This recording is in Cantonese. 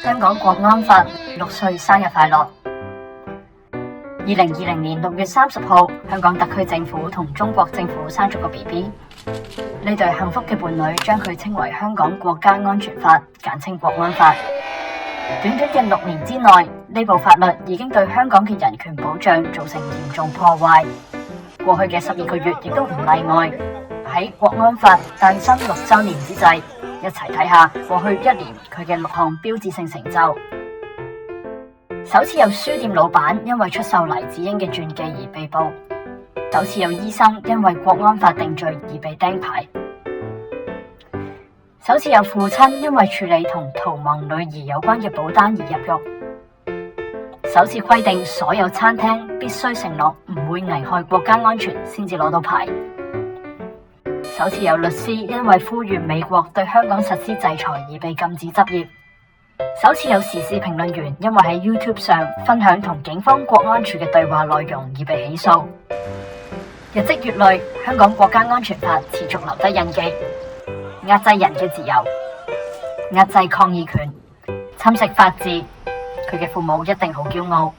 香港國安法6歲生日快樂！2020年6月30號，香港特區政府同中國政府生咗個 BB。呢對幸福嘅伴侶將佢稱為香港國家安全法，簡稱國安法。短短嘅6年之內，呢部法律已經對香港嘅人權保障造成嚴重破壞。過去嘅12個月亦都唔例外。喺國安法誕生6週年之際，一齊睇下過去1年佢嘅6項標誌性成就。首次有書店老闆因為出售黎智英嘅傳記而被捕，首次有醫生因為國安法定罪而被釘牌，首次有父親因為處理同逃亡女兒有關嘅保單而入獄，首次規定所有餐廳必須承諾唔會危害國家安全先至攞到牌，首次有律師因為呼籲美國對香港實施制裁而被禁止執業，首次有時事評論員因為喺 YouTube 上分享同警方國安處嘅對話內容而被起訴。日積月累，香港國家安全法持續留低印記，壓制人嘅自由，壓制抗議權，侵蝕法治，佢嘅父母一定好驕傲。